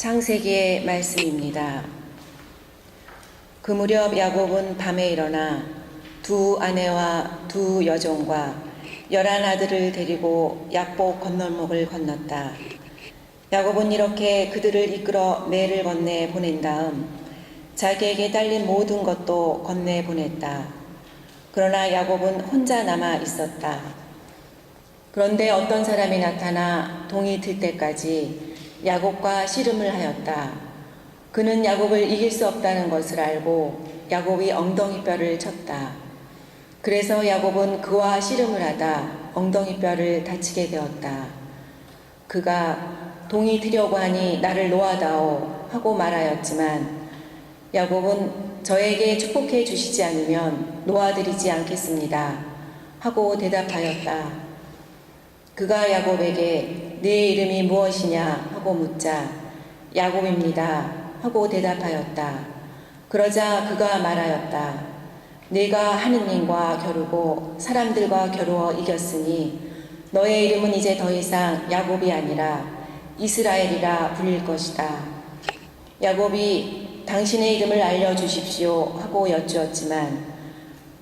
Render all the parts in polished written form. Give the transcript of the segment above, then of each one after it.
창세기의 말씀입니다. 그 무렵 야곱은 밤에 일어나 두 아내와 두 여종과 11아들을 데리고 약복 건널목을 건넜다. 야곱은 이렇게 그들을 이끌어 매를 건네 보낸 다음 자기에게 딸린 모든 것도 건네 보냈다. 그러나 야곱은 혼자 남아 있었다. 그런데 어떤 사람이 나타나 동이 들 때까지 야곱과 씨름을 하였다. 그는 야곱을 이길 수 없다는 것을 알고 야곱이 엉덩이뼈를 쳤다. 그래서 야곱은 그와 씨름을 하다 엉덩이뼈를 다치게 되었다. 그가 동이 드려고 하니 나를 놓아다오 하고 말하였지만 야곱은 저에게 축복해 주시지 않으면 놓아드리지 않겠습니다 하고 대답하였다. 그가 야곱에게 네 이름이 무엇이냐 하고 묻자 야곱입니다 하고 대답하였다. 그러자 그가 말하였다. 네가 하느님과 겨루고 사람들과 겨루어 이겼으니 너의 이름은 이제 더 이상 야곱이 아니라 이스라엘이라 불릴 것이다. 야곱이 당신의 이름을 알려주십시오 하고 여쭈었지만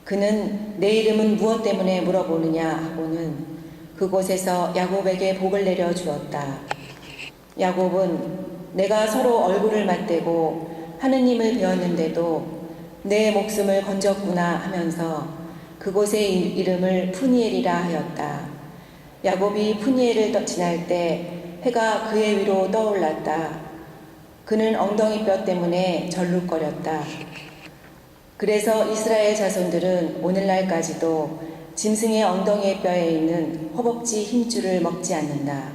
그는 내 이름은 무엇 때문에 물어보느냐 하고는 그곳에서 야곱에게 복을 내려 주었다. 야곱은 내가 서로 얼굴을 맞대고 하느님을 배웠는데도 내 목숨을 건졌구나 하면서 그곳의 이름을 푸니엘이라 하였다. 야곱이 푸니엘을 지날 때 해가 그의 위로 떠올랐다. 그는 엉덩이뼈 때문에 절룩거렸다. 그래서 이스라엘 자손들은 오늘날까지도 짐승의 엉덩이 뼈에 있는 허벅지 힘줄을 먹지 않는다.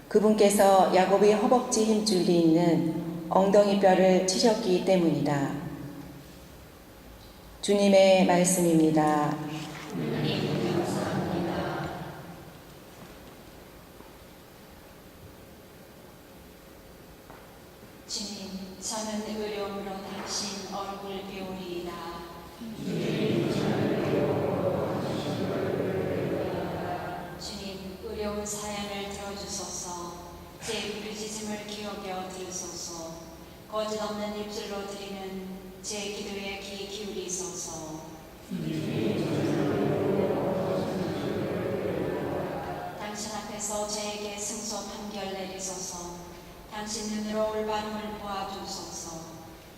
그분께서 야곱이 허벅지 힘줄이 있는 엉덩이 뼈를 치셨기 때문이다. 주님의 말씀입니다. 주님, 저는 의료움으로 당신 얼굴 배우리이다. 주님, 의료운 사연을 들어주소서. 제 부르짖음을 기억여 들으소서. 거짓 없는 입술로 드리는 제 기도에 귀 기울이소서. 당신 앞에서 제에게 승소 판결 내리소서. 당신 눈으로 올바름을 보아주소서.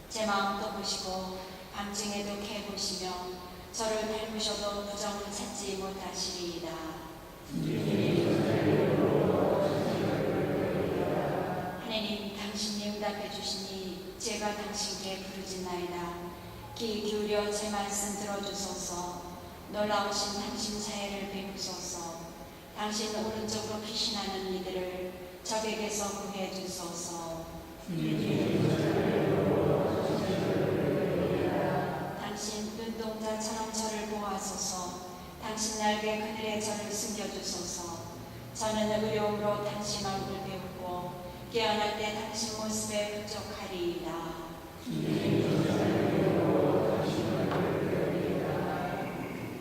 제 마음도 보시고 방증에도 캐보시며 저를 닮으셔도 부정을 찾지 못하시리이다. 하나님, 당신이 응답해 주시니 제가 당신께 부르짖나이다. 귀 기울여 제 말씀 들어주소서. 놀라우신 당신 사회를 베푸소서. 당신 오른쪽으로 피신하는 이들을 적에게서 구해 주소서. 당신 눈동자처럼 저를 보아소서. 당신 날개 그늘에 저를 숨겨주소서. 저는 의로움으로 당신 얼굴 배우고 깨어날 때 당신 모습에 부족하리이다.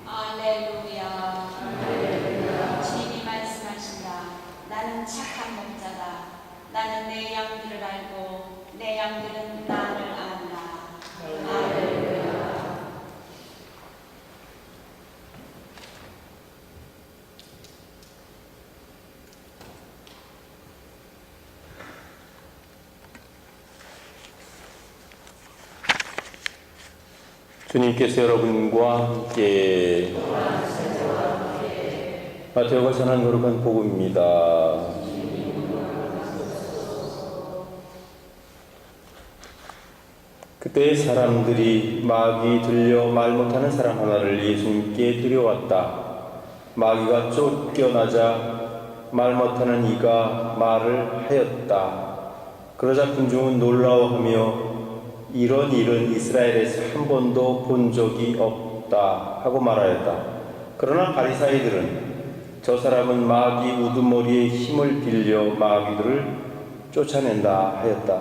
알렐루야. 주님이 말씀하신다. 나는 착한 목자다. 나는 내 양들을 알고 내 양들은 나를 안다. 알렐루야. 주님께서 여러분과 함께 마태오가 전한 거룩한 복음입니다. 그때 사람들이 마귀 들려 말 못하는 사람 하나를 예수님께 들여왔다. 마귀가 쫓겨나자 말 못하는 이가 말을 하였다. 그러자 군중은 놀라워하며 이런 일은 이스라엘에서 한 번도 본 적이 없다 하고 말하였다. 그러나 바리사이들은 저 사람은 마귀 우두머리의 힘을 빌려 마귀들을 쫓아낸다 하였다.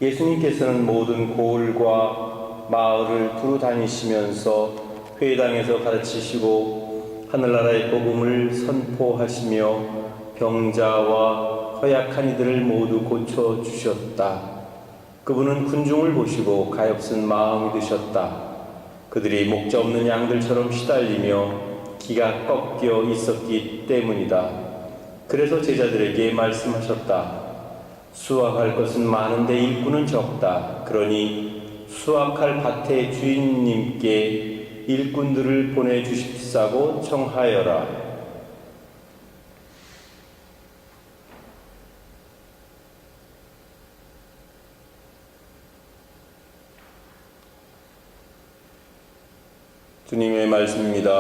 예수님께서는 모든 고을과 마을을 두루 다니시면서 회당에서 가르치시고 하늘나라의 복음을 선포하시며 병자와 허약한 이들을 모두 고쳐 주셨다. 그분은 군중을 보시고 가엾은 마음이 드셨다. 그들이 목자 없는 양들처럼 시달리며 기가 꺾여 있었기 때문이다. 그래서 제자들에게 말씀하셨다. 수확할 것은 많은데 일꾼은 적다. 그러니 수확할 밭의 주인님께 일꾼들을 보내주십사고 청하여라. 주님의 말씀입니다.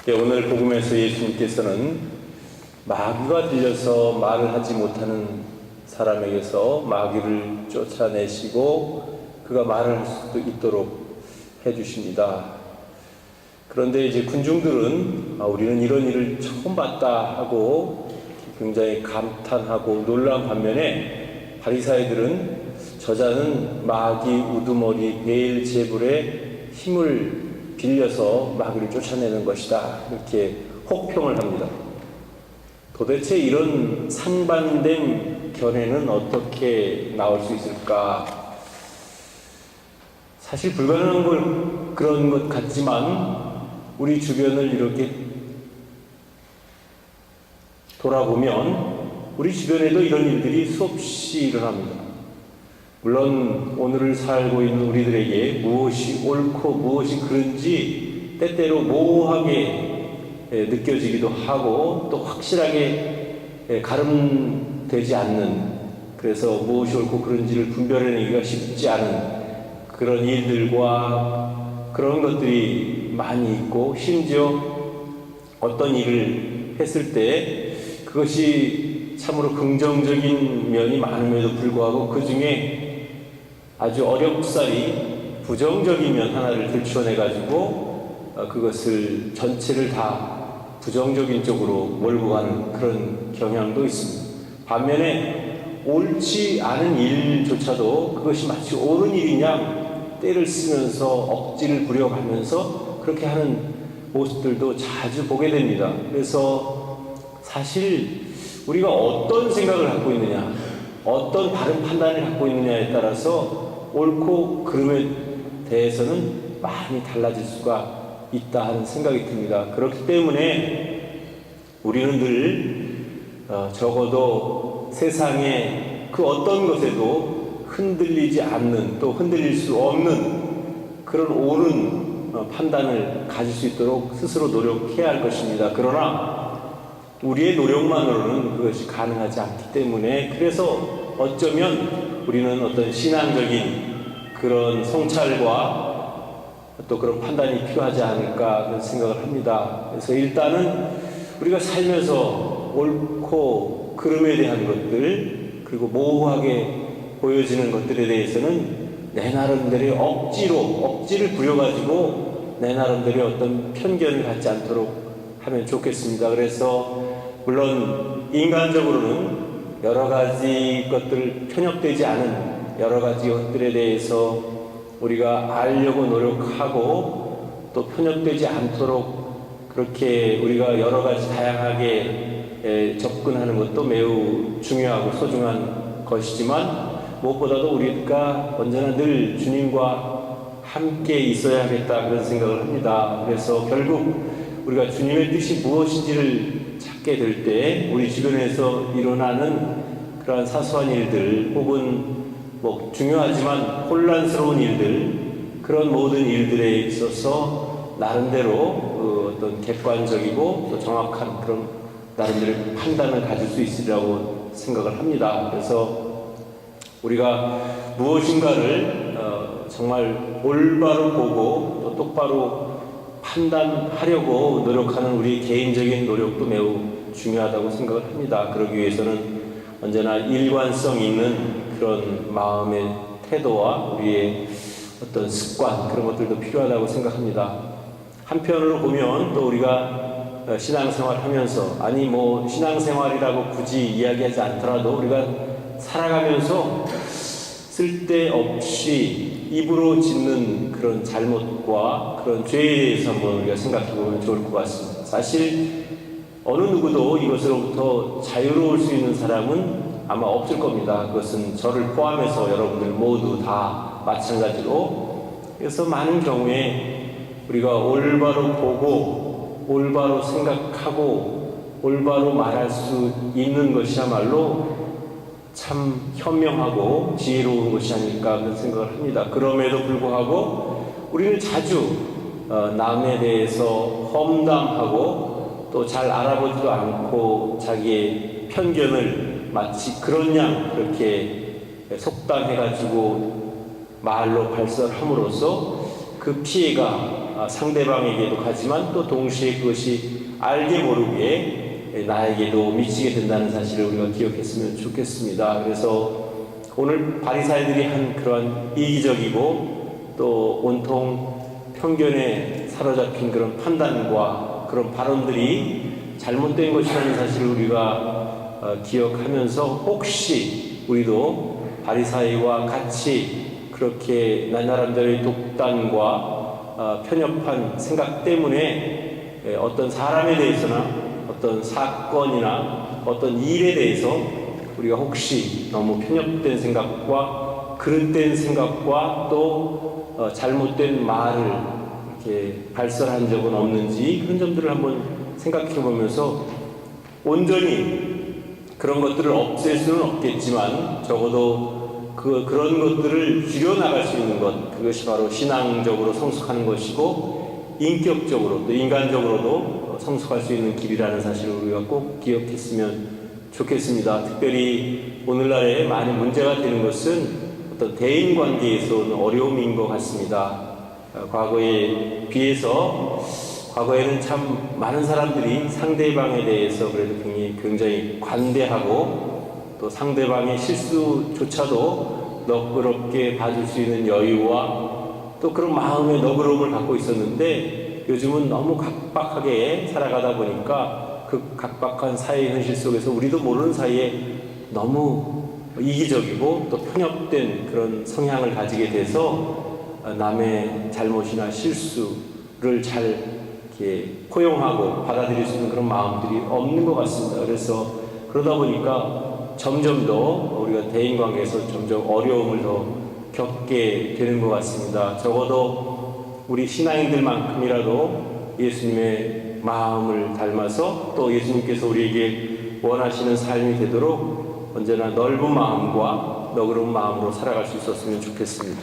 오늘 복음에서 예수님께서는 마귀가 들려서 말을 하지 못하는 사람에게서 마귀를 쫓아내시고 그가 말을 할 수 있도록 해주십니다. 그런데 이제 군중들은 우리는 이런 일을 처음 봤다 하고 굉장히 감탄하고 놀란 반면에 바리사이들은 저자는 마귀 우두머리 베엘제불의 힘을 빌려서 마귀를 쫓아내는 것이다 이렇게 혹평을 합니다. 도대체 이런 상반된 견해는 어떻게 나올 수 있을까? 사실 불가능한 그런 것 같지만 우리 주변을 이렇게 돌아보면 우리 주변에도 이런 일들이 수없이 일어납니다. 물론 오늘을 살고 있는 우리들에게 무엇이 옳고 무엇이 그른지 때때로 모호하게 느껴지기도 하고 또 확실하게 가름되지 않는, 그래서 무엇이 옳고 그른지를 분별해내기가 쉽지 않은 그런 일들과 그런 것들이 많이 있고, 심지어 어떤 일을 했을 때 그것이 참으로 긍정적인 면이 많음에도 불구하고 그 중에 아주 어렵사리 부정적인 면 하나를 들추어내가지고 그것을 전체를 다 부정적인 쪽으로 몰고 가는 그런 경향도 있습니다. 반면에 옳지 않은 일조차도 그것이 마치 옳은 일이냐 때를 쓰면서 억지를 부려가면서 그렇게 하는 모습들도 자주 보게 됩니다. 그래서 사실 우리가 어떤 생각을 갖고 있느냐, 어떤 바른 판단을 갖고 있느냐에 따라서 옳고 그름에 대해서는 많이 달라질 수가 있다 하는 생각이 듭니다. 그렇기 때문에 우리는 늘 적어도 세상의 그 어떤 것에도 흔들리지 않는, 또 흔들릴 수 없는 그런 옳은 판단을 가질 수 있도록 스스로 노력해야 할 것입니다. 그러나 우리의 노력만으로는 그것이 가능하지 않기 때문에, 그래서 어쩌면 우리는 어떤 신앙적인 그런 성찰과 또 그런 판단이 필요하지 않을까 그런 생각을 합니다. 그래서 일단은 우리가 살면서 옳고 그름에 대한 것들, 그리고 모호하게 보여지는 것들에 대해서는 내 나름대로의 억지를 부려가지고 내 나름대로의 어떤 편견을 갖지 않도록 하면 좋겠습니다. 그래서 물론 인간적으로는 여러 가지 것들, 편협되지 않은 여러 가지 것들에 대해서 우리가 알려고 노력하고 또 편협되지 않도록 그렇게 우리가 여러 가지 다양하게 접근하는 것도 매우 중요하고 소중한 것이지만, 무엇보다도 우리가 언제나 늘 주님과 함께 있어야 하겠다 그런 생각을 합니다. 그래서 결국 우리가 주님의 뜻이 무엇인지를 찾게 될 때 우리 주변에서 일어나는 그러한 사소한 일들, 혹은 중요하지만 혼란스러운 일들, 그런 모든 일들에 있어서 나름대로 어떤 객관적이고 또 정확한 그런 나름대로 판단을 가질 수 있으리라고 생각을 합니다. 그래서 우리가 무엇인가를 정말 올바로 보고 또 똑바로 판단하려고 노력하는 우리 개인적인 노력도 매우 중요하다고 생각을 합니다. 그러기 위해서는 언제나 일관성 있는 그런 마음의 태도와 우리의 어떤 습관, 그런 것들도 필요하다고 생각합니다. 한편으로 보면 또 우리가 신앙생활 하면서, 아니 신앙생활이라고 굳이 이야기하지 않더라도 우리가 살아가면서 쓸데없이 입으로 짓는 그런 잘못과 그런 죄에 대해서 한번 우리가 생각해 보면 좋을 것 같습니다. 사실 어느 누구도 이것으로부터 자유로울 수 있는 사람은 아마 없을 겁니다. 그것은 저를 포함해서 여러분들 모두 다 마찬가지로. 그래서 많은 경우에 우리가 올바로 보고 올바로 생각하고 올바로 말할 수 있는 것이야말로 참 현명하고 지혜로운 것이 아닐까 그런 생각을 합니다. 그럼에도 불구하고 우리는 자주 남에 대해서 험담하고 또 잘 알아보지도 않고 자기의 편견을 마치 그런 양 그렇게 속담해가지고 말로 발설함으로써 그 피해가 상대방에게도 가지만 또 동시에 그것이 알게 모르게 나에게도 미치게 된다는 사실을 우리가 기억했으면 좋겠습니다. 그래서 오늘 바리사이들이 한 그러한 이기적이고 또 온통 편견에 사로잡힌 그런 판단과 그런 발언들이 잘못된 것이라는 사실을 우리가 기억하면서 혹시 우리도 바리사이와 같이 그렇게 나름대로의 독단과 편협한 생각 때문에 어떤 사람에 대해서나 어떤 사건이나 어떤 일에 대해서 우리가 혹시 너무 편협된 생각과 그릇된 생각과 또 잘못된 말을 이렇게 발설한 적은 없는지 그런 점들을 한번 생각해 보면서 온전히 그런 것들을 없앨 수는 없겠지만 적어도 그런 것들을 줄여나갈 수 있는 것, 그것이 바로 신앙적으로 성숙하는 것이고 인격적으로 또 인간적으로도 성숙할 수 있는 길이라는 사실을 우리가 꼭 기억했으면 좋겠습니다. 특별히 오늘날에 많이 문제가 되는 것은 어떤 대인관계에서 오는 어려움인 것 같습니다. 과거에 비해서 과거에는 참 많은 사람들이 상대방에 대해서 그래도 굉장히 관대하고 또 상대방의 실수조차도 너그럽게 봐줄 수 있는 여유와 또 그런 마음의 너그러움을 갖고 있었는데 요즘은 너무 각박하게 살아가다 보니까 그 각박한 사회 현실 속에서 우리도 모르는 사이에 너무 이기적이고 또 편협된 그런 성향을 가지게 돼서 남의 잘못이나 실수를 잘 이렇게 포용하고 받아들일 수 있는 그런 마음들이 없는 것 같습니다. 그래서 그러다 보니까 점점 더 우리가 대인관계에서 점점 어려움을 더 겪게 되는 것 같습니다. 적어도 우리 신앙인들만큼이라도 예수님의 마음을 닮아서 또 예수님께서 우리에게 원하시는 삶이 되도록 언제나 넓은 마음과 너그러운 마음으로 살아갈 수 있었으면 좋겠습니다.